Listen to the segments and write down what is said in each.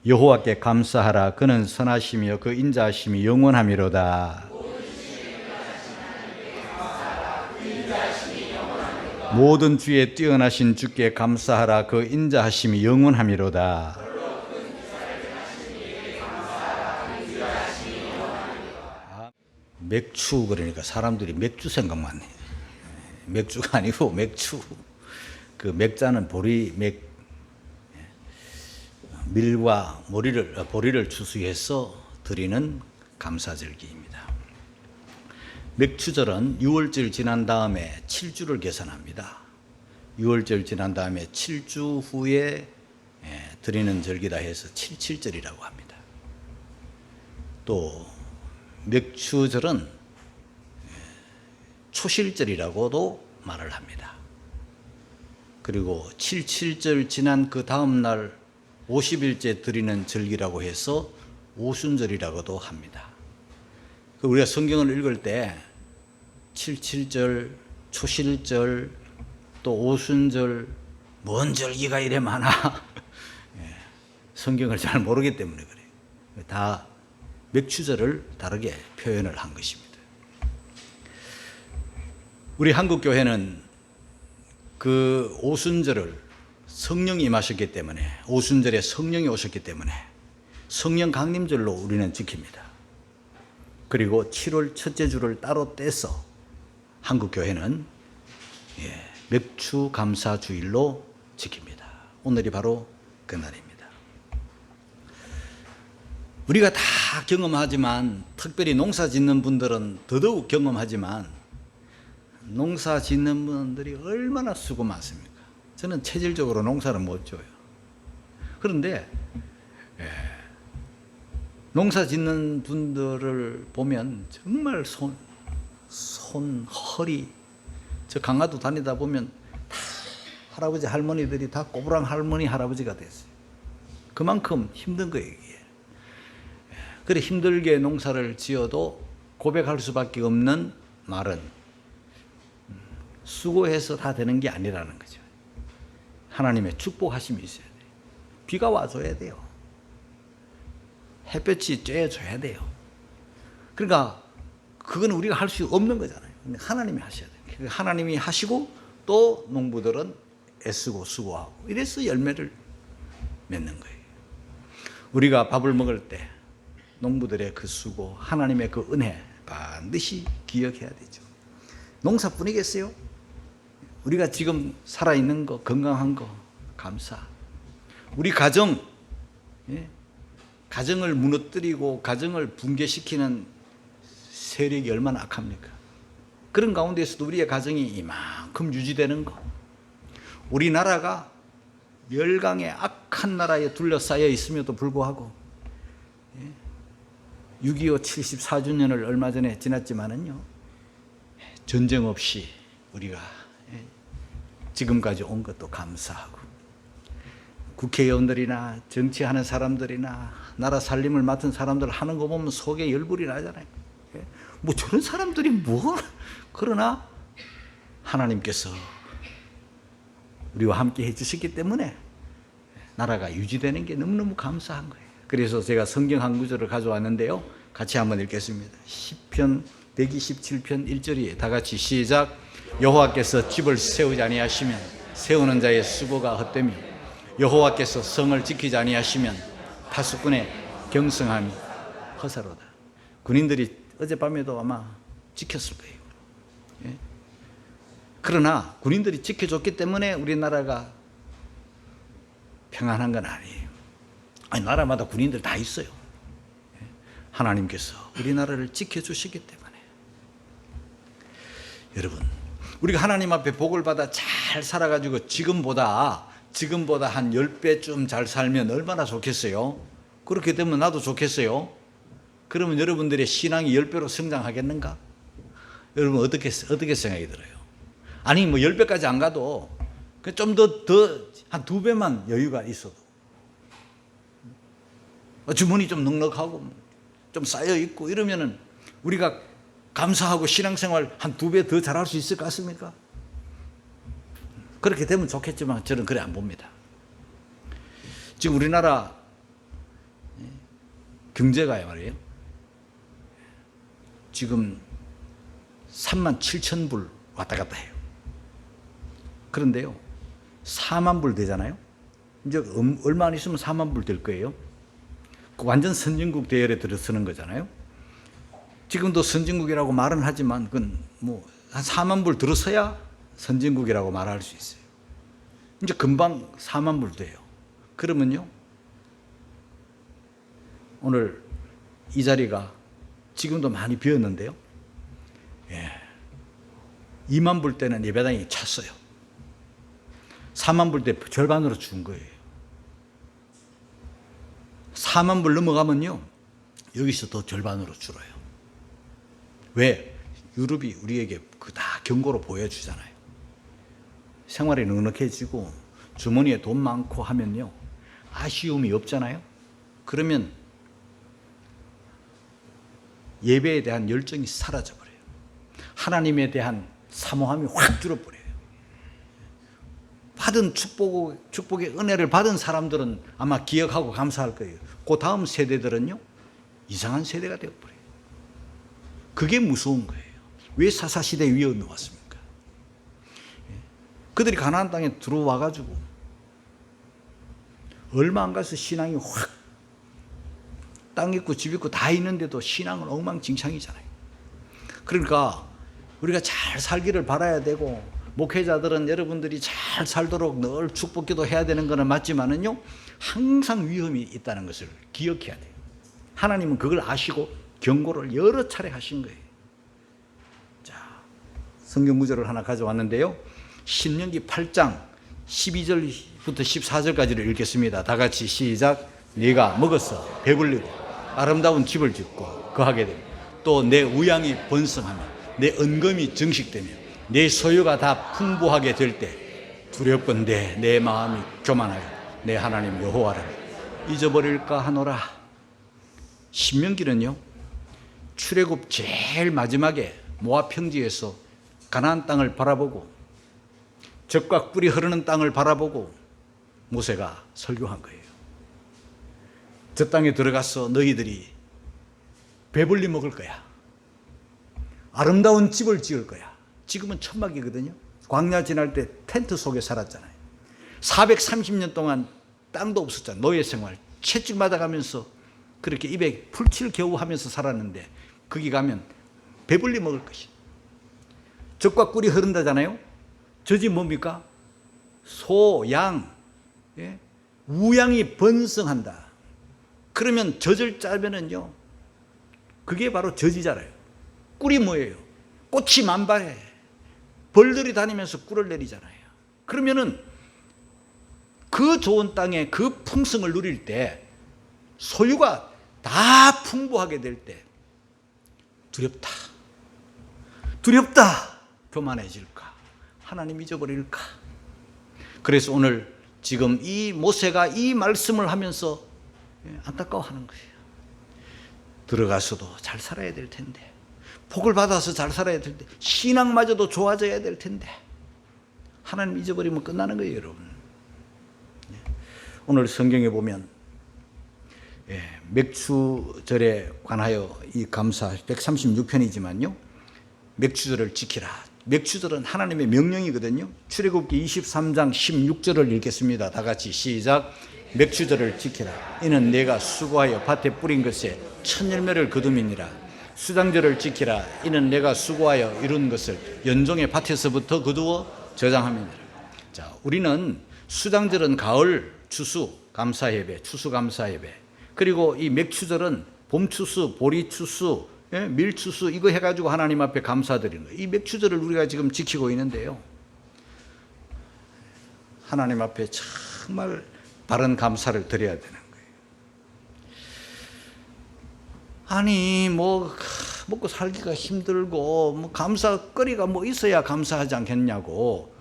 여호와께 감사하라. 그는 선하시며 그 인자하심이 영원하미로다. 모든 주에 뛰어나신 주께 감사하라. 그 인자하심이 영원하미로다. 맥주 그러니까 사람들이 맥주 생각만 해. 맥주가 아니고 맥주. 그 맥자는 밀과 보리를 추수해서 드리는 감사절기입니다. 맥추절은 6월절 지난 다음에 7주를 계산합니다. 6월절 지난 다음에 7주 후에 드리는 절기다 해서 77절이라고 합니다. 또 맥추절은 초실절이라고도 말을 합니다. 그리고 77절 지난 그 다음 날 50일째 드리는 절기라고 해서 오순절이라고도 합니다. 우리가 성경을 읽을 때 77절, 초실절, 또 오순절, 뭔 절기가 이래 많아? 성경을 잘 모르기 때문에 그래요. 다 맥추절을 다르게 표현을 한 것입니다. 우리 한국교회는 그 오순절을 성령이 임하셨기 때문에, 오순절에 성령이 오셨기 때문에 성령 강림절로 우리는 지킵니다. 그리고 7월 첫째 주를 따로 떼서 한국교회는 맥추 감사 주일로 지킵니다. 오늘이 바로 그날입니다. 우리가 다 경험하지만, 특별히 농사 짓는 분들은 더더욱 경험하지만, 농사 짓는 분들이 얼마나 수고 많습니까? 저는 체질적으로 농사를 못 져요. 그런데 농사 짓는 분들을 보면 정말 허리, 저 강화도 다니다 보면 다 할아버지 할머니들이 다 꼬부랑 할머니 할아버지가 됐어요. 그만큼 힘든 거예요, 이게. 그래 힘들게 농사를 지어도 고백할 수밖에 없는 말은 수고해서 다 되는 게 아니라는 거죠. 하나님의 축복하심이 있어야 돼요. 비가 와줘야 돼요. 햇볕이 쬐줘야 돼요. 그러니까 그건 우리가 할 수 없는 거잖아요. 근데 하나님이 하셔야 돼요. 하나님이 하시고 또 농부들은 애쓰고 수고하고 이래서 열매를 맺는 거예요. 우리가 밥을 먹을 때 농부들의 그 수고, 하나님의 그 은혜 반드시 기억해야 되죠. 농사뿐이겠어요? 우리가 지금 살아있는 거, 건강한 거 감사. 우리 가정을 무너뜨리고 가정을 붕괴시키는 세력이 얼마나 악합니까? 그런 가운데서도 우리의 가정이 이만큼 유지되는 거, 우리나라가 멸강의 악한 나라에 둘러싸여 있음에도 불구하고 6.25 74주년을 얼마 전에 지났지만은요, 전쟁 없이 우리가 지금까지 온 것도 감사하고, 국회의원들이나 정치하는 사람들이나 나라 살림을 맡은 사람들 하는 거 보면 속에 열불이 나잖아요. 뭐 저런 사람들이 뭐. 그러나 하나님께서 우리와 함께 해주셨기 때문에 나라가 유지되는 게 너무너무 감사한 거예요. 그래서 제가 성경 한 구절을 가져왔는데요, 같이 한번 읽겠습니다. 시편 127편 1절이에요. 다 같이 시작. 여호와께서 집을 세우지 아니하시면 세우는 자의 수고가 헛되며 여호와께서 성을 지키지 아니하시면 파수꾼의 경성함이 허사로다. 군인들이 어젯밤에도 아마 지켰을 거예요. 그러나 군인들이 지켜줬기 때문에 우리나라가 평안한 건 아니에요. 아니, 나라마다 군인들 다 있어요. 하나님께서 우리나라를 지켜주시기 때문에. 여러분, 우리가 하나님 앞에 복을 받아 잘 살아가지고 지금보다 한 10배쯤 잘 살면 얼마나 좋겠어요? 그렇게 되면 나도 좋겠어요? 그러면 여러분들의 신앙이 10배로 성장하겠는가? 여러분 어떻게 생각이 들어요? 아니 뭐 10배까지 안 가도 좀 더 한 2배만 여유가 있어도, 주머니 좀 넉넉하고 좀 쌓여있고 이러면은 우리가 감사하고 신앙생활 한 2배 더 잘할 수 있을 것 같습니까? 그렇게 되면 좋겠지만 저는 그래 안 봅니다. 지금 우리나라 경제가야 말이에요. 지금 37,000불 왔다 갔다 해요. 그런데요, 4만 불 되잖아요. 이제 얼마 안 있으면 4만 불 될 거예요. 완전 선진국 대열에 들어서는 거잖아요. 지금도 선진국이라고 말은 하지만 그건 뭐 한 4만 불 들어서야 선진국이라고 말할 수 있어요. 이제 금방 4만 불 돼요. 그러면요, 오늘 이 자리가 지금도 많이 비었는데요, 2만 불 때는 예배당이 찼어요. 4만 불 때 절반으로 준 거예요. 4만 불 넘어가면요, 여기서 더 절반으로 줄어요. 왜? 유럽이 우리에게 그 다 경고로 보여주잖아요. 생활이 넉넉해지고 주머니에 돈 많고 하면요, 아쉬움이 없잖아요. 그러면 예배에 대한 열정이 사라져버려요. 하나님에 대한 사모함이 확 줄어버려요. 받은 축복의 은혜를 받은 사람들은 아마 기억하고 감사할 거예요. 그 다음 세대들은요, 이상한 세대가 되어버려요. 그게 무서운 거예요. 왜 사사시대 위험이 왔습니까? 그들이 가나안 땅에 들어와가지고 얼마 안 가서 신앙이 확, 땅 있고 집 있고 다 있는데도 신앙은 엉망진창이잖아요. 그러니까 우리가 잘 살기를 바라야 되고, 목회자들은 여러분들이 잘 살도록 늘 축복기도 해야 되는 것은 맞지만은요, 항상 위험이 있다는 것을 기억해야 돼요. 하나님은 그걸 아시고 경고를 여러 차례 하신 거예요. 자, 성경 구절을 하나 가져왔는데요, 신명기 8장 12절부터 14절까지를 읽겠습니다. 다 같이 시작. 네가 먹어서 배불리고 아름다운 집을 짓고 거하게 되며, 또 내 우양이 번성하며 내 은금이 증식되며 내 소유가 다 풍부하게 될 때 두렵건대 내 마음이 교만하여 내 하나님 여호와를 잊어버릴까 하노라. 신명기는요, 출애굽 제일 마지막에 모압 평지에서 가나안 땅을 바라보고 젖과 꿀이 흐르는 땅을 바라보고 모세가 설교한 거예요. 저 땅에 들어가서 너희들이 배불리 먹을 거야. 아름다운 집을 지을 거야. 지금은 천막이거든요. 광야 지날 때 텐트 속에 살았잖아요. 430년 동안 땅도 없었잖아요. 노예 생활, 채찍 맞아가면서 그렇게 입에 풀칠 겨우 하면서 살았는데, 거기 가면 배불리 먹을 것이. 젖과 꿀이 흐른다잖아요. 젖이 뭡니까? 소, 양, 우양이 번성한다. 그러면 젖을 짜면은요, 그게 바로 젖이잖아요. 꿀이 뭐예요? 꽃이 만발해. 벌들이 다니면서 꿀을 내리잖아요. 그러면은 그 좋은 땅에 그 풍성을 누릴 때, 소유가 다 풍부하게 될 때 두렵다. 두렵다. 교만해질까? 하나님 잊어버릴까? 그래서 오늘 지금 이 모세가 이 말씀을 하면서 안타까워하는 거예요. 들어가서도 잘 살아야 될 텐데, 복을 받아서 잘 살아야 될 텐데, 신앙마저도 좋아져야 될 텐데, 하나님 잊어버리면 끝나는 거예요, 여러분. 오늘 성경에 보면 맥추절에 관하여 이 감사 136편이지만요, 맥추절을 지키라. 맥추절은 하나님의 명령이거든요. 출애굽기 23장 16절을 읽겠습니다. 다 같이 시작. 맥추절을 지키라. 이는 내가 수고하여 밭에 뿌린 것에 첫 열매를 거둠이니라. 수장절을 지키라. 이는 내가 수고하여 이룬 것을 연종의 밭에서부터 거두어 저장함이니라. 자, 우리는 수장절은 가을 추수 감사예배, 추수 감사예배, 그리고 이 맥추절은 봄 추수, 보리 추수, 밀 추수, 이거 해가지고 하나님 앞에 감사드리는 거예요. 이 맥추절을 우리가 지금 지키고 있는데요, 하나님 앞에 정말 바른 감사를 드려야 되는 거예요. 아니 뭐 먹고 살기가 힘들고 뭐 감사거리가 뭐 있어야 감사하지 않겠냐고.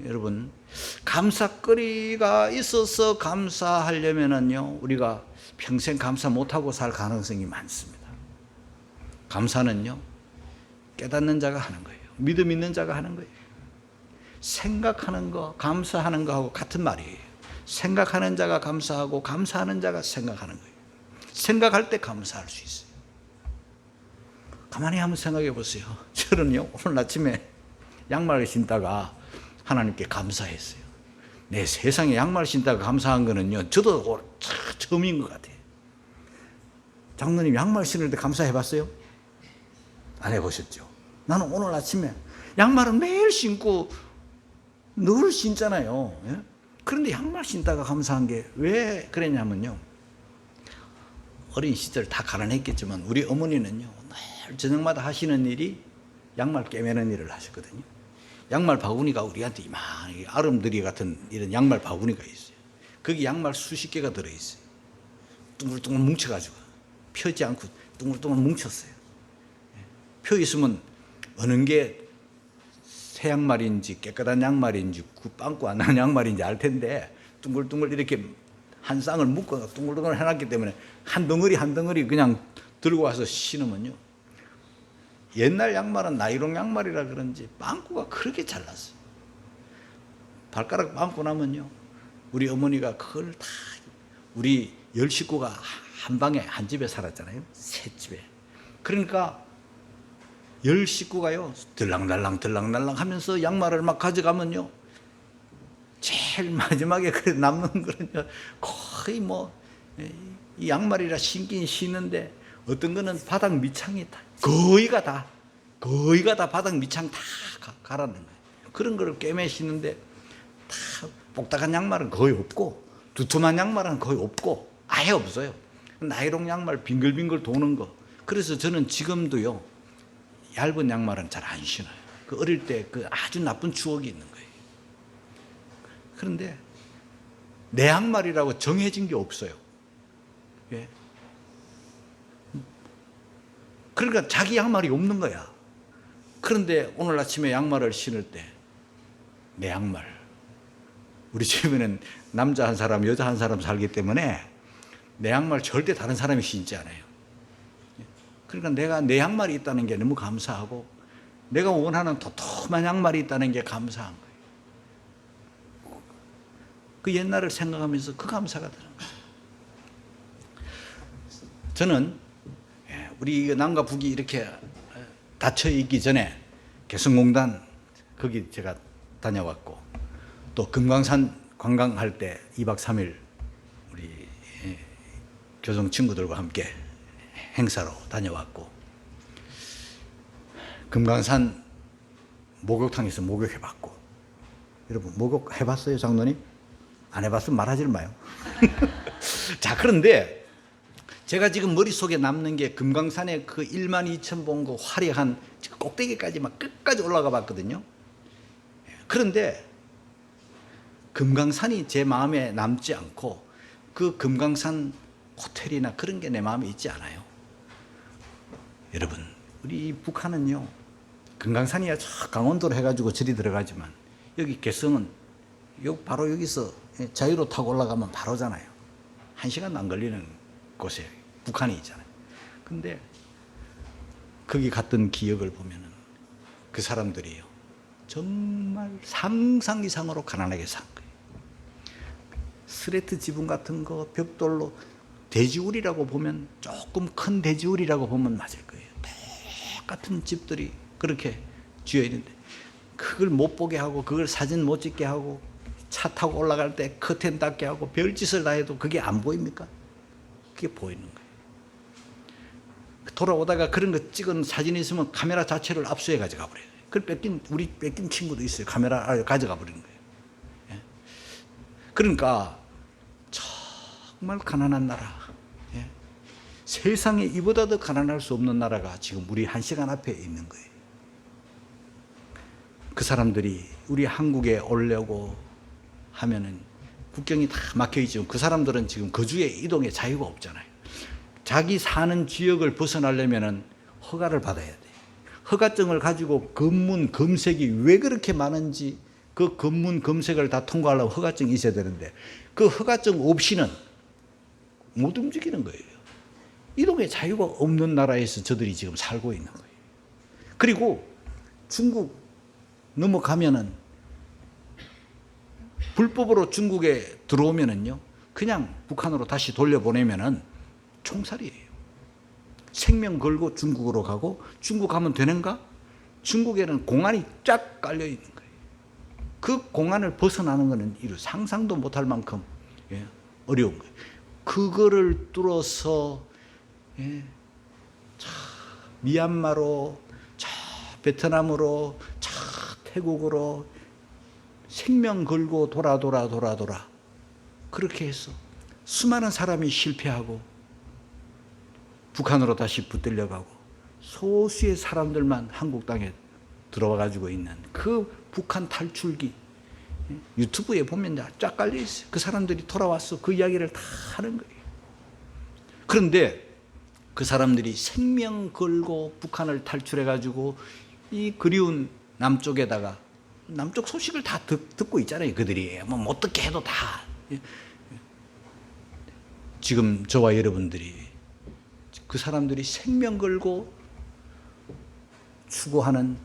여러분, 감사거리가 있어서 감사하려면은요, 우리가 평생 감사 못하고 살 가능성이 많습니다. 감사는요, 깨닫는 자가 하는 거예요. 믿음 있는 자가 하는 거예요. 생각하는 거, 감사하는 거하고 같은 말이에요. 생각하는 자가 감사하고 감사하는 자가 생각하는 거예요. 생각할 때 감사할 수 있어요. 가만히 한번 생각해 보세요. 저는요, 오늘 아침에 양말을 신다가 하나님께 감사했어요. 내 세상에 양말 신다가 감사한 거는요, 저도 처음인 것 같아요. 장로님 양말 신을 때 감사해 봤어요? 안 해보셨죠? 나는 오늘 아침에 양말은 매일 신고 늘 신잖아요. 예? 그런데 양말 신다가 감사한 게 왜 그랬냐면요, 어린 시절 다 가난했겠지만 우리 어머니는요, 늘 저녁마다 하시는 일이 양말 꿰매는 일을 하셨거든요. 양말 바구니가 우리한테 이만하게 아름드리 같은 이런 양말 바구니가 있어요. 거기 양말 수십 개가 들어있어요. 둥글둥글 뭉쳐가지고 펴지 않고 둥글둥글 뭉쳤어요. 펴 있으면 어느 게 새 양말인지 깨끗한 양말인지 빵꾸 안 나는 양말인지 알 텐데, 둥글둥글 이렇게 한 쌍을 묶어 둥글둥글 해놨기 때문에 한 덩어리 한 덩어리 그냥 들고 와서 신으면요, 옛날 양말은 나이롱 양말이라 그런지 빵꾸가 그렇게 잘 났어요. 발가락 빵꾸 나면요, 우리 어머니가 그걸 다, 우리 10식구가 한 방에 한 집에 살았잖아요. 세 집에. 그러니까 10식구가요 들락날락 하면서 양말을 막 가져가면요, 제일 마지막에 그 남는 거는요, 거의 이 양말이라 신긴 신는데 어떤 거는 바닥 밑창이 다 거의가 다 바닥 밑창 다 갈아낸 거예요. 그런 거를 꿰매 신는데 다 복닥한 양말은 거의 없고 두툼한 양말은 거의 없고 아예 없어요. 나이롱 양말 빙글빙글 도는 거. 그래서 저는 지금도요, 얇은 양말은 잘 안 신어요. 그 어릴 때 그 아주 나쁜 추억이 있는 거예요. 그런데 내 양말이라고 정해진 게 없어요. 예? 그러니까 자기 양말이 없는 거야. 그런데 오늘 아침에 양말을 신을 때 내 양말, 우리 집에는 남자 한 사람 여자 한 사람 살기 때문에 내 양말 절대 다른 사람이 신지 않아요. 그러니까 내가 내 양말이 있다는 게 너무 감사하고, 내가 원하는 도톰한 양말이 있다는 게 감사한 거예요. 그 옛날을 생각하면서 그 감사가 드는 거예요. 저는 우리 남과 북이 이렇게 닫혀 있기 전에 개성공단 거기 제가 다녀왔고, 또 금강산 관광할 때 2박 3일 우리 교성 친구들과 함께 행사로 다녀왔고, 금강산 목욕탕에서 목욕해봤고. 여러분 목욕해봤어요, 장로님? 안 해봤으면 말하지 마요. 자, 그런데 제가 지금 머릿속에 남는 게 금강산의 그 12,000봉 그 화려한 꼭대기까지 막 끝까지 올라가 봤거든요. 그런데 금강산이 제 마음에 남지 않고 그 금강산 호텔이나 그런 게 내 마음에 있지 않아요. 여러분, 우리 북한은요, 금강산이야 저 강원도로 해가지고 저리 들어가지만 여기 개성은 바로 여기서 자유로 타고 올라가면 바로잖아요. 1시간도 안 걸리는 곳에 북한이 있잖아요. 근데 거기 갔던 기억을 보면은 그 사람들이요, 정말 상상 이상으로 가난하게 산 거예요. 스레트 지붕 같은 거 벽돌로, 돼지우리라고 보면, 조금 큰 돼지우리라고 보면 맞을 거예요. 똑같은 집들이 그렇게 쥐어 있는데 그걸 못 보게 하고, 그걸 사진 못 찍게 하고, 차 타고 올라갈 때 커튼 닫게 하고 별짓을 다 해도 그게 안 보입니까? 그게 보이는 거예요. 돌아오다가 그런 거 찍은 사진이 있으면 카메라 자체를 압수해 가져가 버려요. 그걸 우리 뺏긴 친구도 있어요. 카메라 가져가 버리는 거예요. 예? 그러니까 정말 가난한 나라, 예? 세상에 이보다 더 가난할 수 없는 나라가 지금 우리 1시간 앞에 있는 거예요. 그 사람들이 우리 한국에 오려고 하면은 국경이 다 막혀 있지만 그 사람들은 지금 거주의 이동의 자유가 없잖아요. 자기 사는 지역을 벗어나려면은 허가를 받아야 돼. 허가증을 가지고 검문 검색이 왜 그렇게 많은지, 그 검문 검색을 다 통과하려면 허가증이 있어야 되는데 그 허가증 없이는 못 움직이는 거예요. 이동의 자유가 없는 나라에서 저들이 지금 살고 있는 거예요. 그리고 중국 넘어가면은 불법으로 중국에 들어오면은요, 그냥 북한으로 다시 돌려보내면은 총살이에요. 생명 걸고 중국으로 가고, 중국 가면 되는가? 중국에는 공안이 쫙 깔려 있는 거예요. 그 공안을 벗어나는 것은 이루 상상도 못할 만큼 어려운 거예요. 그거를 뚫어서 미얀마로, 저 베트남으로, 저 태국으로 생명 걸고 돌아 그렇게 해서 수많은 사람이 실패하고 북한으로 다시 붙들려가고 소수의 사람들만 한국 땅에 들어와 가지고 있는 그 북한 탈출기, 유튜브에 보면 쫙 깔려 있어요. 그 사람들이 돌아와서 그 이야기를 다 하는 거예요. 그런데 그 사람들이 생명 걸고 북한을 탈출해 가지고 이 그리운 남쪽에다가, 남쪽 소식을 다 듣고 있잖아요. 그들이 뭐 어떻게 해도 다, 지금 저와 여러분들이, 그 사람들이 생명 걸고 추구하는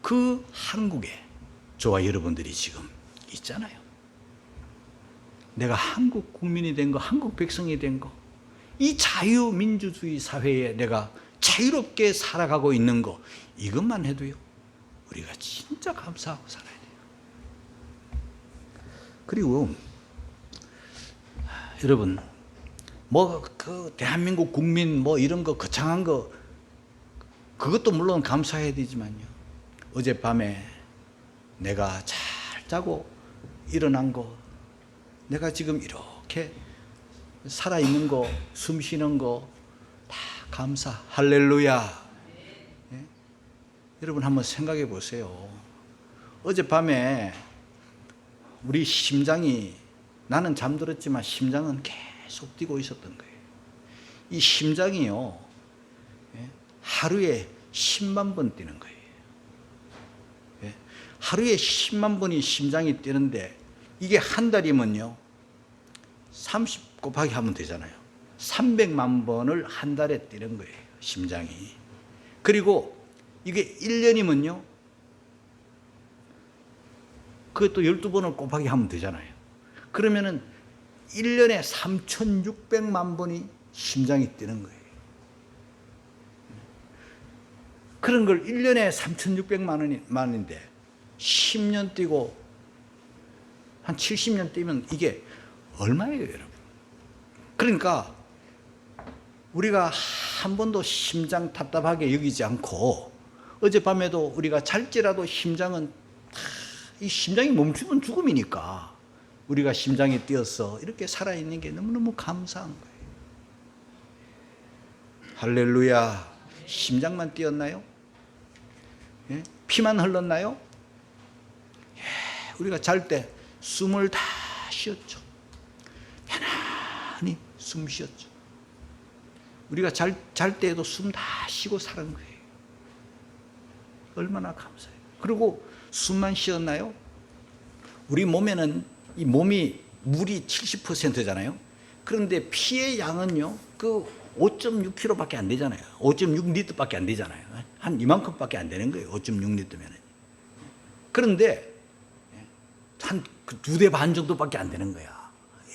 그 한국에 저와 여러분들이 지금 있잖아요. 내가 한국 국민이 된 거, 한국 백성이 된 거, 이 자유민주주의 사회에 내가 자유롭게 살아가고 있는 거, 이것만 해도요, 우리가 진짜 감사하고 살아야 돼요. 그리고 여러분, 그 대한민국 국민 이런 거 거창한 거, 그것도 물론 감사해야 되지만요, 어젯밤에 내가 잘 자고 일어난 거, 내가 지금 이렇게 살아있는 거, 숨 쉬는 거 다 감사, 할렐루야. 여러분 한번 생각해 보세요. 어젯밤에 우리 심장이, 나는 잠들었지만 심장은 계속 뛰고 있었던 거예요. 이 심장이요, 하루에 10만 번 뛰는 거예요. 하루에 10만 번이 심장이 뛰는데, 이게 한 달이면요 30 곱하기 하면 되잖아요. 300만 번을 한 달에 뛰는 거예요, 심장이. 그리고 이게 1년이면요 그것도 12번을 곱하기 하면 되잖아요. 그러면은 1년에 3,600만 번이 심장이 뛰는 거예요. 그런 걸 1년에 3,600만 원인데 10년 뛰고 한 70년 뛰면 이게 얼마예요, 여러분? 그러니까 우리가 한 번도 심장 답답하게 여기지 않고, 어젯밤에도 우리가 잘지라도 심장은 이 심장이 멈추면 죽음이니까 우리가 심장이 뛰어서 이렇게 살아있는 게 너무너무 감사한 거예요. 할렐루야. 심장만 뛰었나요? 피만 흘렀나요? 우리가 잘 때 숨을 다 쉬었죠. 편안히 숨 쉬었죠. 우리가 잘 때에도 숨 다 쉬고 사는 거예요. 얼마나 감사해요. 그리고 숨만 쉬었나요? 우리 몸에는, 이 몸이 물이 70%잖아요. 그런데 피의 양은요, 그 5.6kg밖에 안 되잖아요. 5.6리터밖에 안 되잖아요. 한 이만큼밖에 안 되는 거예요. 5.6리터면. 그런데 한 2대 반 정도밖에 안 되는 거야,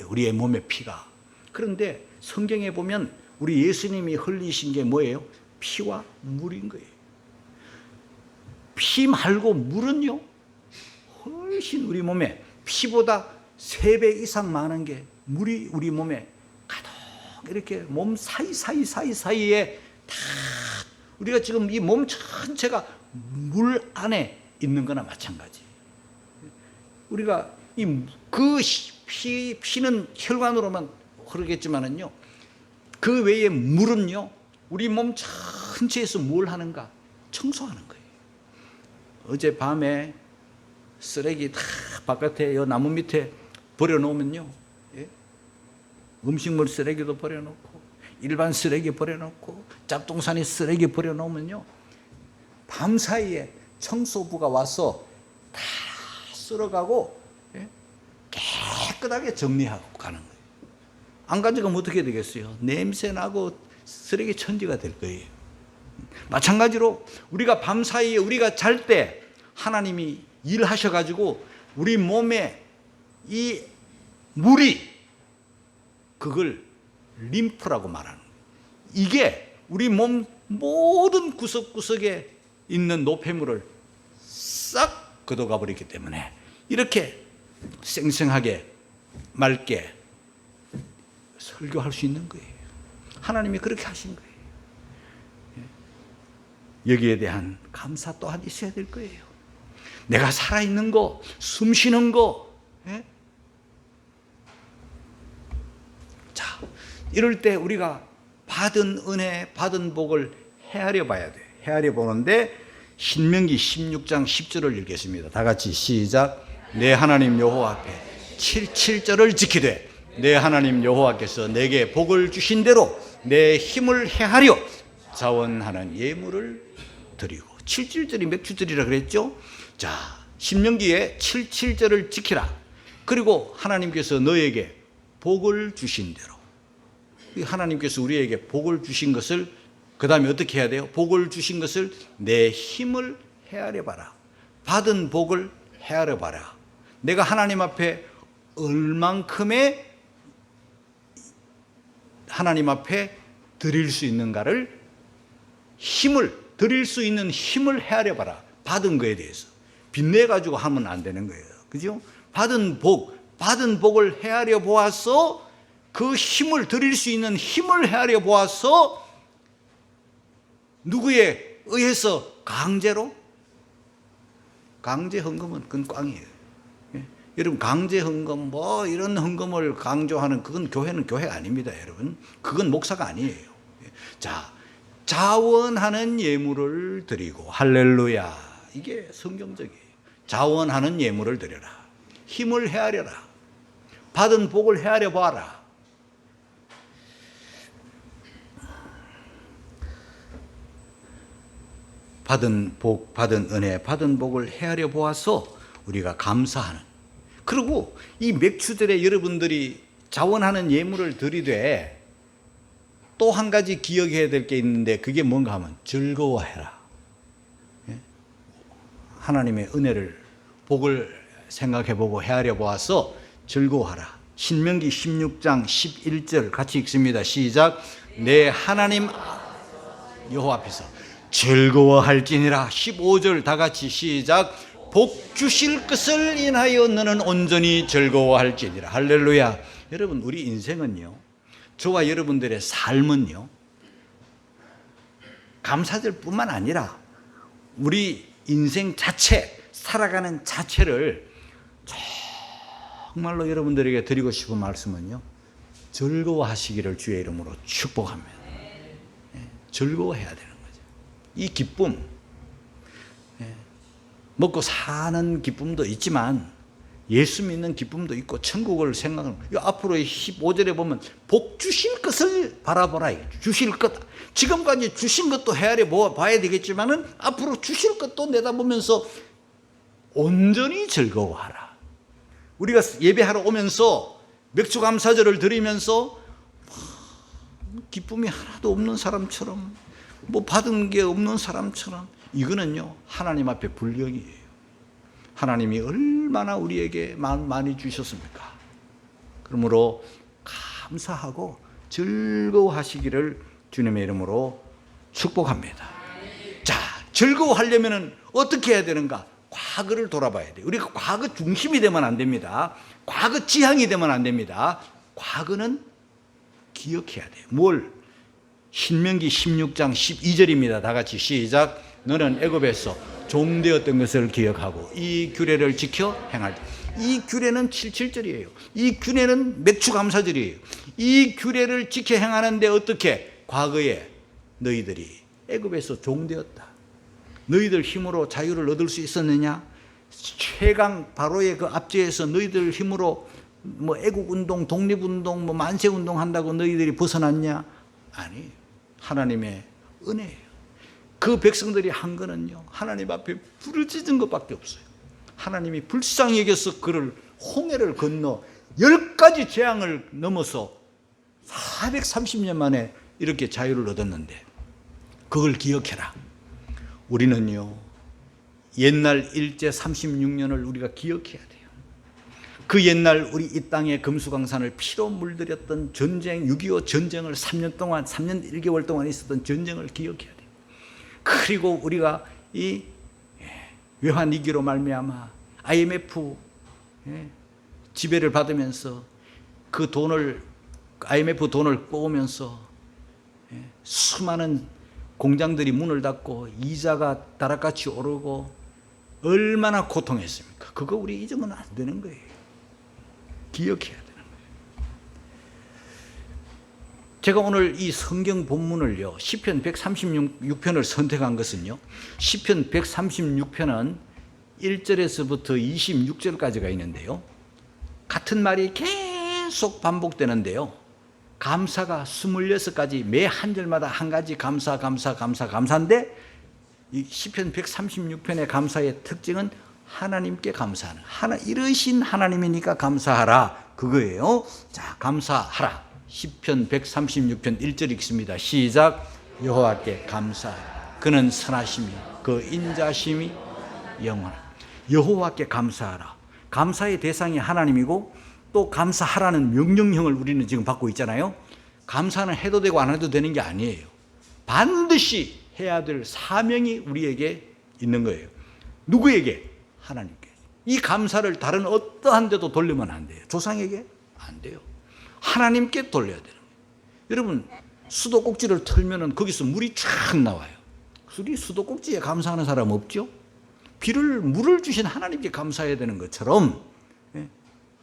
우리의 몸의 피가. 그런데 성경에 보면 우리 예수님이 흘리신 게 뭐예요? 피와 물인 거예요. 피 말고 물은요, 훨씬 우리 몸에 피보다 3배 이상 많은 게 물이 우리 몸에 가득 이렇게 몸 사이사이에 다, 우리가 지금 이 몸 전체가 물 안에 있는 거나 마찬가지. 우리가 그 피는 혈관으로만 흐르겠지만은요, 그 외에 물은요, 우리 몸 전체에서 뭘 하는가? 청소하는 거예요. 어젯밤에 쓰레기 다 바깥에 요 나무 밑에 버려놓으면요, 음식물 쓰레기도 버려놓고 일반 쓰레기 버려놓고 짭동산이 쓰레기 버려놓으면요, 밤사이에 청소부가 와서 다 쓸어가고 깨끗하게 정리하고 가는 거예요. 안 가져가면 어떻게 되겠어요? 냄새나고 쓰레기 천지가 될 거예요. 마찬가지로 우리가 밤사이에, 우리가 잘 때 하나님이 일하셔가지고 우리 몸에 이 물이 그걸 림프라고 말하는 거예요. 이게 우리 몸 모든 구석구석에 있는 노폐물을 싹 걷어가 버리기 때문에 이렇게 생생하게 맑게 설교할 수 있는 거예요. 하나님이 그렇게 하신 거예요. 여기에 대한 감사 또한 있어야 될 거예요. 내가 살아있는 거, 숨 쉬는 거. 자, 이럴 때 우리가 받은 은혜, 받은 복을 헤아려 봐야 돼. 헤아려 보는데 신명기 16장 10절을 읽겠습니다. 다 같이 시작. 내 하나님 여호와 앞에 7절을 지키되 내 하나님 여호와께서 내게 복을 주신 대로 내 힘을 헤아려 자원하는 예물을 드리고. 7절이 몇 주절이라 그랬죠? 자, 신명기에 7절을 지키라. 그리고 하나님께서 너에게 복을 주신 대로. 하나님께서 우리에게 복을 주신 것을 그 다음에 어떻게 해야 돼요? 복을 주신 것을 내 힘을 헤아려 봐라. 받은 복을 헤아려 봐라. 내가 하나님 앞에 얼만큼의 하나님 앞에 드릴 수 있는가를 드릴 수 있는 힘을 헤아려 봐라. 받은 거에 대해서. 빚내가지고 하면 안 되는 거예요. 그죠? 받은 복을 헤아려 보아서 그 힘을 드릴 수 있는 힘을 헤아려 보아서 누구에 의해서 강제로? 강제 헌금은 그건 꽝이에요. 여러분, 강제 헌금 뭐 이런 헌금을 강조하는 그건 교회는 교회가 아닙니다, 여러분. 그건 목사가 아니에요. 자, 자원하는 예물을 드리고. 할렐루야. 이게 성경적이에요. 자원하는 예물을 드려라. 힘을 헤아려라. 받은 복을 헤아려 봐라. 받은 복, 받은 은혜, 받은 복을 헤아려 보아서 우리가 감사하는. 그리고 이 맥주들에 여러분들이 자원하는 예물을 드리되 또 한 가지 기억해야 될 게 있는데 그게 뭔가 하면 즐거워해라. 하나님의 은혜를, 복을 생각해보고 헤아려 보아서 즐거워하라. 신명기 16장 11절 같이 읽습니다. 시작. 내 하나님 여호와 앞에서 즐거워할지니라. 15절 다 같이 시작. 복 주실 것을 인하여 너는 온전히 즐거워할지니라. 할렐루야. 여러분, 우리 인생은요, 저와 여러분들의 삶은요, 감사절 뿐만 아니라 우리 인생 자체, 살아가는 자체를 정말로 여러분들에게 드리고 싶은 말씀은요, 즐거워하시기를 주의 이름으로 축복합니다. 즐거워해야 되는 거죠. 이 기쁨, 먹고 사는 기쁨도 있지만 예수 믿는 기쁨도 있고 천국을 생각하는, 앞으로 15절에 보면 복 주실 것을 바라보라. 주실 것, 지금까지 주신 것도 헤아려 봐야 되겠지만은 앞으로 주실 것도 내다보면서 온전히 즐거워하라. 우리가 예배하러 오면서 맥주 감사절을 드리면서 기쁨이 하나도 없는 사람처럼, 뭐 받은 게 없는 사람처럼, 이거는요 하나님 앞에 불경이에요. 하나님이 얼마나 우리에게 많이 주셨습니까? 그러므로 감사하고 즐거워하시기를 주님의 이름으로 축복합니다. 자, 즐거워하려면 어떻게 해야 되는가? 과거를 돌아봐야 돼요. 우리가 과거 중심이 되면 안 됩니다. 과거 지향이 되면 안 됩니다. 과거는 기억해야 돼요. 뭘? 신명기 16장 12절입니다. 다 같이 시작. 너는 애굽에서 종되었던 것을 기억하고 이 규례를 지켜 행할 때. 이 규례는 77절이에요. 이 규례는 맥주감사절이에요. 이 규례를 지켜 행하는데 어떻게? 과거에 너희들이 애굽에서 종되었다. 너희들 힘으로 자유를 얻을 수 있었느냐? 최강 바로의 그 압제에서 너희들 힘으로 뭐 애국운동, 독립운동, 뭐 만세운동 한다고 너희들이 벗어났냐? 아니, 하나님의 은혜예요. 그 백성들이 한 거는요, 하나님 앞에 부르짖은 것밖에 없어요. 하나님이 불쌍히 여겨서 그를 홍해를 건너 10가지 재앙을 넘어서 430년 만에 이렇게 자유를 얻었는데 그걸 기억해라. 우리는요, 옛날 일제 36년을 우리가 기억해야 돼요. 그 옛날 우리 이 땅의 금수강산을 피로 물들였던 전쟁, 6.25 전쟁을 3년 1개월 동안 있었던 전쟁을 기억해야 돼요. 그리고 우리가 이 외환위기로 말미암아 IMF 지배를 받으면서 그 돈을, IMF 돈을 뽑으면서 수많은 공장들이 문을 닫고 이자가 다락같이 오르고 얼마나 고통했습니까? 그거 우리 잊으면 안 되는 거예요. 기억해야 되는 거예요. 제가 오늘 이 성경 본문을요, 시편 136편을 선택한 것은요, 시편 136편은 1절에서부터 26절까지가 있는데요, 같은 말이 계속 반복되는데요, 감사가 26가지, 매 한 절마다 한 가지 감사인데, 이 시편 136편의 감사의 특징은 하나님께 감사하는, 이러신 하나님이니까 감사하라, 그거예요. 자, 감사하라. 시편 136편 1절 읽습니다. 시작. 여호와께 감사하라. 그는 선하심이, 그 인자심이 영원하라. 여호와께 감사하라. 감사의 대상이 하나님이고, 또 감사하라는 명령형을 우리는 지금 받고 있잖아요. 감사는 해도 되고 안 해도 되는 게 아니에요. 반드시 해야 될 사명이 우리에게 있는 거예요. 누구에게? 하나님께. 이 감사를 다른 어떠한 데도 돌리면 안 돼요. 조상에게? 안 돼요. 하나님께 돌려야 되는 거예요. 여러분, 수도꼭지를 털면은 거기서 물이 쫙 나와요. 우리 수도꼭지에 감사하는 사람 없죠? 물을 주신 하나님께 감사해야 되는 것처럼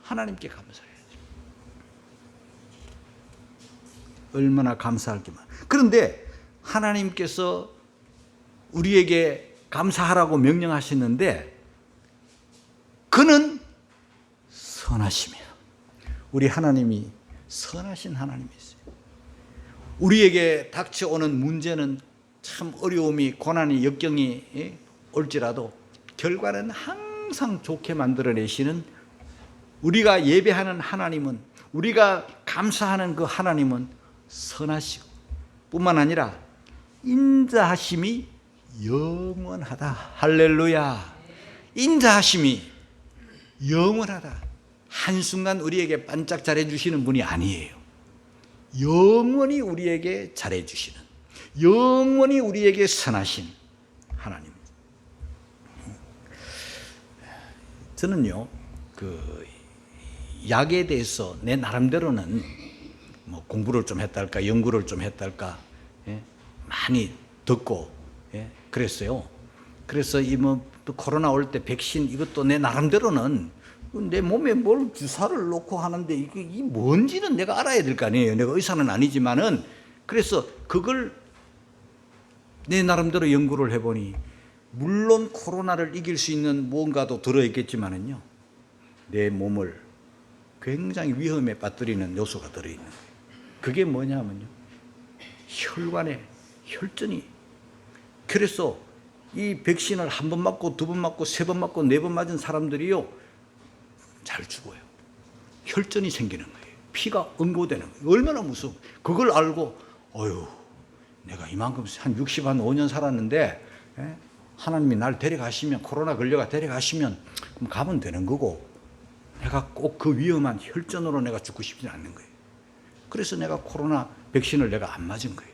하나님께 감사해야죠. 얼마나 감사할 게 많아요. 그런데 하나님께서 우리에게 감사하라고 명령하시는데, 그는 선하심이에요. 우리 하나님이 선하신 하나님이세요. 우리에게 닥쳐오는 문제는 참 어려움이, 고난이, 역경이 올지라도 결과는 항상 좋게 만들어내시는, 우리가 예배하는 하나님은, 우리가 감사하는 그 하나님은 선하시고 뿐만 아니라 인자하심이 영원하다. 할렐루야. 인자하심이 영원하다. 한순간 우리에게 반짝 잘해주시는 분이 아니에요. 영원히 우리에게 잘해주시는, 영원히 우리에게 선하신 하나님. 저는요, 그 약에 대해서 내 나름대로는 뭐 공부를 좀 했달까, 연구를 좀 했달까, 많이 듣고 그랬어요. 그래서 이 또 코로나 올 때 백신, 이것도 내 나름대로는 내 몸에 뭘 주사를 놓고 하는데 이게 뭔지는 내가 알아야 될 거 아니에요. 내가 의사는 아니지만은. 그래서 그걸 내 나름대로 연구를 해보니, 물론 코로나를 이길 수 있는 무언가도 들어있겠지만은요, 내 몸을 굉장히 위험에 빠뜨리는 요소가 들어있는 거예요. 그게 뭐냐면요, 혈관에 혈전이. 그래서 이 백신을 한 번 맞고, 두 번 맞고, 세 번 맞고, 네 번 맞은 사람들이요, 잘 죽어요. 혈전이 생기는 거예요. 피가 응고되는 거예요. 얼마나 무서워. 그걸 알고, 내가 이만큼 한 65년 살았는데, 하나님이 날 데려가시면, 코로나 걸려가 데려가시면, 그럼 가면 되는 거고, 내가 꼭 그 위험한 혈전으로 내가 죽고 싶지 않는 거예요. 그래서 내가 코로나 백신을 내가 안 맞은 거예요.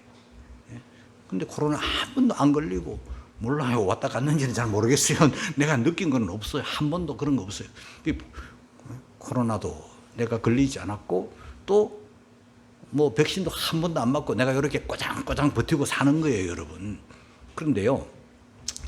근데 코로나 한 번도 안 걸리고, 몰라요. 왔다 갔는지는 잘 모르겠어요. 내가 느낀 건 없어요. 한 번도 그런 거 없어요. 코로나도 내가 걸리지 않았고, 또 뭐 백신도 한 번도 안 맞고, 내가 이렇게 꼬장꼬장 버티고 사는 거예요, 여러분. 그런데요,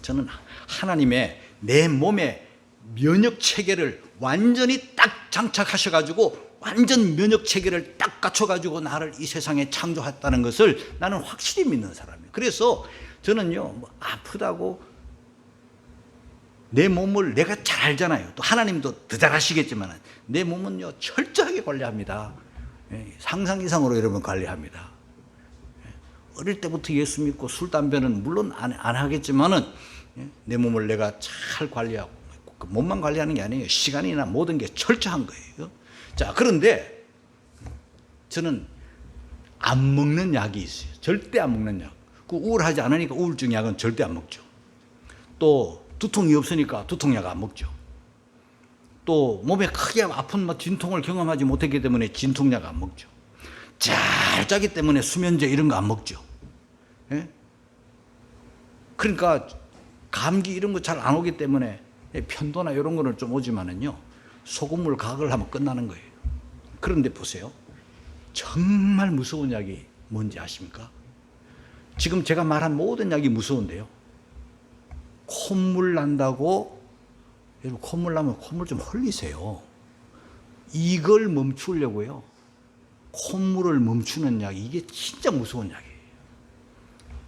저는 하나님의 내 몸에 면역 체계를 완전히 딱 장착하셔가지고, 완전 면역 체계를 딱 갖춰가지고 나를 이 세상에 창조했다는 것을 나는 확실히 믿는 사람이에요. 그래서 저는요, 아프다고 내 몸을 내가 잘 알잖아요. 또 하나님도 더 잘 아시겠지만, 내 몸은요, 철저하게 관리합니다. 상상 이상으로 여러분 관리합니다. 어릴 때부터 예수 믿고 술, 담배는 물론 안 하겠지만은, 내 몸을 내가 잘 관리하고, 몸만 관리하는 게 아니에요. 시간이나 모든 게 철저한 거예요. 자, 그런데 저는 안 먹는 약이 있어요. 절대 안 먹는 약. 그 우울하지 않으니까 우울증 약은 절대 안 먹죠. 또 두통이 없으니까 두통약 안 먹죠. 또 몸에 크게 아픈 진통을 경험하지 못했기 때문에 진통약 안 먹죠. 잘 자기 때문에 수면제 이런 거 안 먹죠. 예? 그러니까 감기 이런 거 잘 안 오기 때문에 편도나 이런 거는 좀 오지만은요, 소금물 가글 하면 끝나는 거예요. 그런데 보세요. 정말 무서운 약이 뭔지 아십니까? 지금 제가 말한 모든 약이 무서운데요. 콧물 난다고, 여러분 콧물 나면 콧물 좀 흘리세요. 이걸 멈추려고요. 콧물을 멈추는 약, 이게 진짜 무서운 약이에요.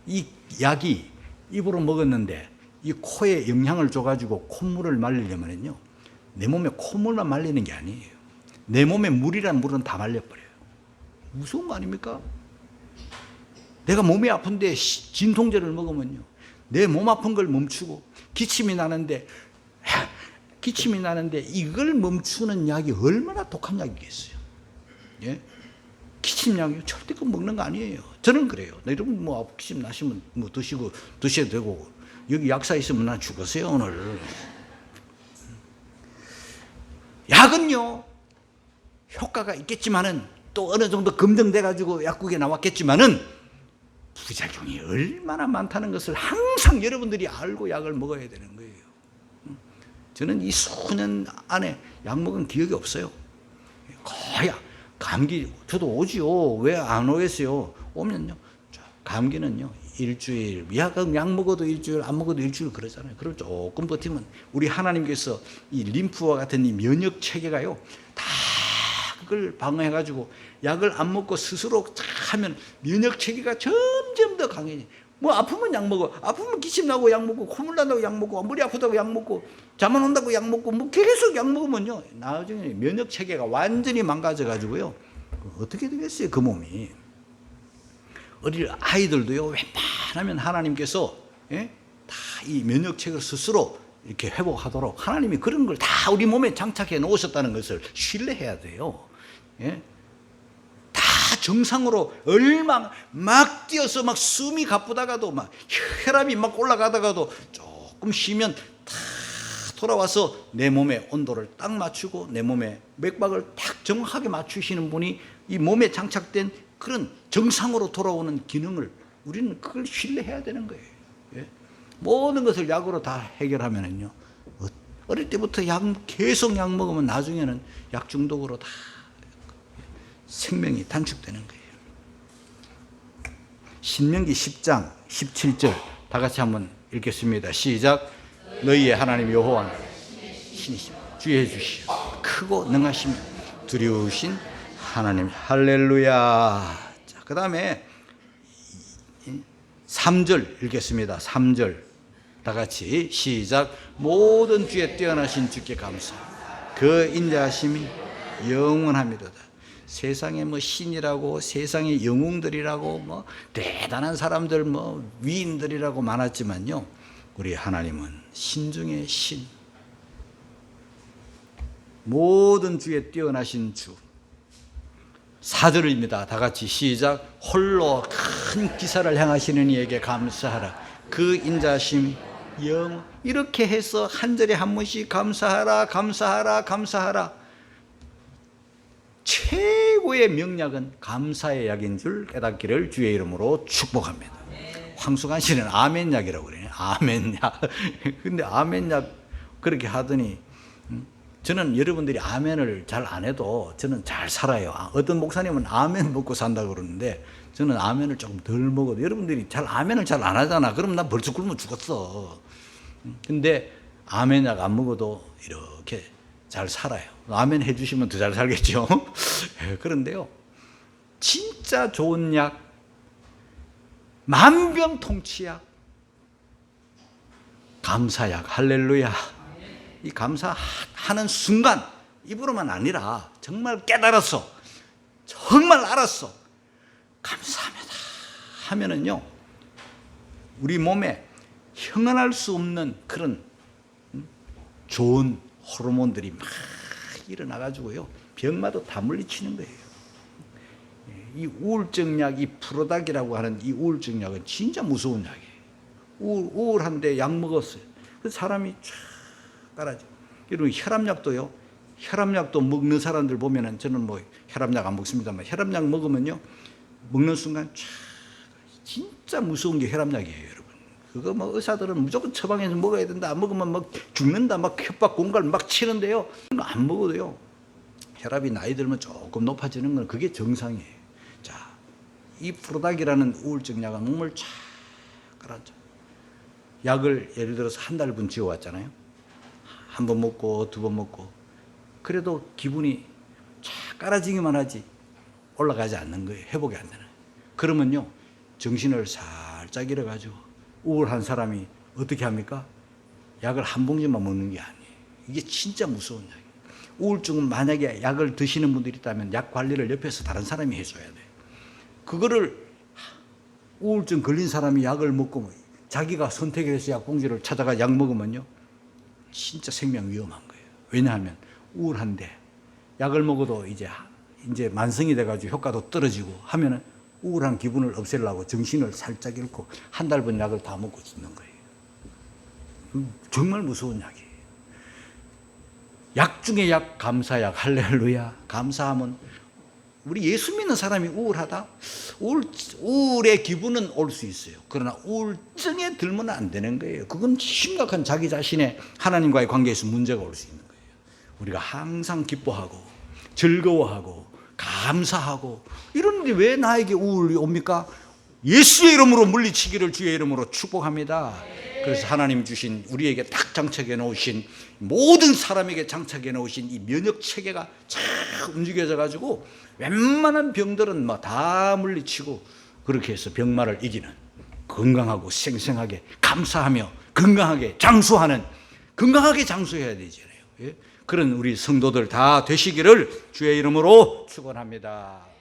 이 약이 입으로 먹었는데 이 코에 영향을 줘가지고 콧물을 말리려면요, 내 몸에 콧물만 말리는 게 아니에요. 내 몸에 물이란 물은 다 말려버려요. 무서운 거 아닙니까? 내가 몸이 아픈데 진통제를 먹으면요, 내 몸 아픈 걸 멈추고, 기침이 나는데 이걸 멈추는 약이 얼마나 독한 약이겠어요. 예? 기침약이요, 절대 그 먹는 거 아니에요. 저는 그래요. 여러분 뭐 기침 나시면 뭐 드셔도 되고, 여기 약사 있으면 난 죽었어요 오늘. 약은요, 효과가 있겠지만은, 또 어느 정도 검증돼 가지고 약국에 나왔겠지만은 부작용이 얼마나 많다는 것을 항상 여러분들이 알고 약을 먹어야 되는 거예요. 저는 이 수년 안에 약 먹은 기억이 없어요. 거의 감기 저도 오지요. 왜 안 오겠어요? 오면요, 감기는요 일주일, 약 먹어도 일주일, 안 먹어도 일주일 그러잖아요. 그럼 조금 버티면 우리 하나님께서 이 림프와 같은 이 면역 체계가요, 다 그걸 방어해가지고 약을 안 먹고 스스로 하면 면역 체계가 점점 더 강해져. 뭐 아프면 약 먹어, 아프면 기침 나고 약 먹고, 콧물 난다고 약 먹고, 머리 아프다고 약 먹고, 잠 안 온다고 약 먹고, 뭐 계속 약 먹으면요, 나중에 면역 체계가 완전히 망가져가지고요, 어떻게 되겠어요 그 몸이. 어릴 아이들도요, 웬만하면 하나님께서, 예? 다 이 면역 체계를 스스로 이렇게 회복하도록 하나님이 그런 걸 다 우리 몸에 장착해 놓으셨다는 것을 신뢰해야 돼요. 예? 다 정상으로 얼마 막 뛰어서 막 숨이 가쁘다가도 막 혈압이 막 올라가다가도 조금 쉬면 다 돌아와서 내 몸의 온도를 딱 맞추고 내 몸의 맥박을 딱 정확하게 맞추시는 분이 이 몸에 장착된 그런 정상으로 돌아오는 기능을 우리는 그걸 신뢰해야 되는 거예요. 예? 모든 것을 약으로 다 해결하면은요, 어릴 때부터 계속 약 먹으면 나중에는 약 중독으로 다 생명이 단축되는 거예요. 신명기 10장 17절 다 같이 한번 읽겠습니다. 시작. 너희의 하나님 여호와는 신이시며 주의 주시오 크고 능하시며 두려우신 하나님. 할렐루야. 자, 그 다음에 3절 읽겠습니다. 3절 다 같이 시작. 모든 주에 뛰어나신 주께 감사. 그 인자하심이 영원합니다. 세상에 뭐 신이라고, 세상에 영웅들이라고, 뭐 대단한 사람들, 뭐 위인들이라고 많았지만요, 우리 하나님은 신 중에 신, 모든 주에 뛰어나신 주. 4절입니다. 다 같이 시작. 홀로 큰 기사를 행하시는 이에게 감사하라. 그 인자심이 이렇게 해서 한 절에 한 번씩 감사하라, 감사하라, 감사하라. 최고의 명약은 감사의 약인 줄 깨닫기를 주의 이름으로 축복합니다. 황수관 씨는 아멘약이라고 그래요. 아멘약. 근데 아멘약 그렇게 하더니, 저는 여러분들이 아멘을 잘 안 해도 저는 잘 살아요. 어떤 목사님은 아멘 먹고 산다고 그러는데 저는 아멘을 조금 덜 먹어도, 여러분들이 아멘을 잘 안 하잖아. 그럼 나 벌써 굶어 죽었어. 근데 아멘약 안 먹어도 이렇게 잘 살아요. 아멘 해주시면 더 잘 살겠죠. 그런데요, 진짜 좋은 약, 만병통치약, 감사약. 할렐루야. 이 감사하는 순간, 입으로만 아니라 정말 깨달았어, 정말 알았어, 감사합니다 하면은요, 우리 몸에 형언할 수 없는 그런 좋은 호르몬들이 막 일어나가지고요, 병마도 다 물리치는 거예요. 이 우울증약, 이 프로닥이라고 하는 이 우울증약은 진짜 무서운 약이에요. 우울한데 약 먹었어요. 그 사람이 쫙 깔아져. 여러분 혈압약도요, 혈압약도 먹는 사람들 보면은, 저는 뭐 혈압약 안 먹습니다만, 혈압약 먹으면요, 먹는 순간 진짜 무서운 게 혈압약이에요, 여러분. 그거 뭐 의사들은 무조건 처방해서 먹어야 된다, 안 먹으면 막 죽는다, 막 협박 공갈 막 치는데요, 안 먹어도요, 혈압이 나이 들면 조금 높아지는 건 그게 정상이에요. 자, 이 프로닥이라는 우울증 약은 몸을 쫙 깔아줘. 약을 예를 들어서 한 달분 지어왔잖아요. 한 번 먹고 두 번 먹고, 그래도 기분이 쫙 깔아지기만 하지 올라가지 않는 거예요. 회복이 안 되는 거예요. 그러면요, 정신을 살짝 잃어가지고 우울한 사람이 어떻게 합니까? 약을 한 봉지만 먹는 게 아니에요. 이게 진짜 무서운 약이에요. 우울증은 만약에 약을 드시는 분들이 있다면 약 관리를 옆에서 다른 사람이 해줘야 돼요. 그거를 우울증 걸린 사람이 약을 먹고 자기가 선택해서 약 봉지를 찾아가 약 먹으면요, 진짜 생명 위험한 거예요. 왜냐하면 우울한데 약을 먹어도 이제 만성이 돼가지고 효과도 떨어지고 하면은 우울한 기분을 없애려고 정신을 살짝 잃고 한 달분 약을 다 먹고 죽는 거예요. 정말 무서운 약이에요. 약 중에 약, 감사약. 할렐루야. 감사하면, 우리 예수 믿는 사람이 우울하다? 우울의 기분은 올 수 있어요. 그러나 우울증에 들면 안 되는 거예요. 그건 심각한 자기 자신의 하나님과의 관계에서 문제가 올 수 있는 거예요. 우리가 항상 기뻐하고 즐거워하고 감사하고 이러는데 왜 나에게 우울이 옵니까? 예수의 이름으로 물리치기를 주의 이름으로 축복합니다. 그래서 하나님 주신, 우리에게 딱 장착해 놓으신, 모든 사람에게 장착해 놓으신 이 면역 체계가 쫙 움직여져 가지고 웬만한 병들은 뭐 다 물리치고, 그렇게 해서 병마를 이기는, 건강하고 생생하게 감사하며 건강하게 장수하는, 건강하게 장수해야 되잖아요. 예? 그런 우리 성도들 다 되시기를 주의 이름으로 축원합니다.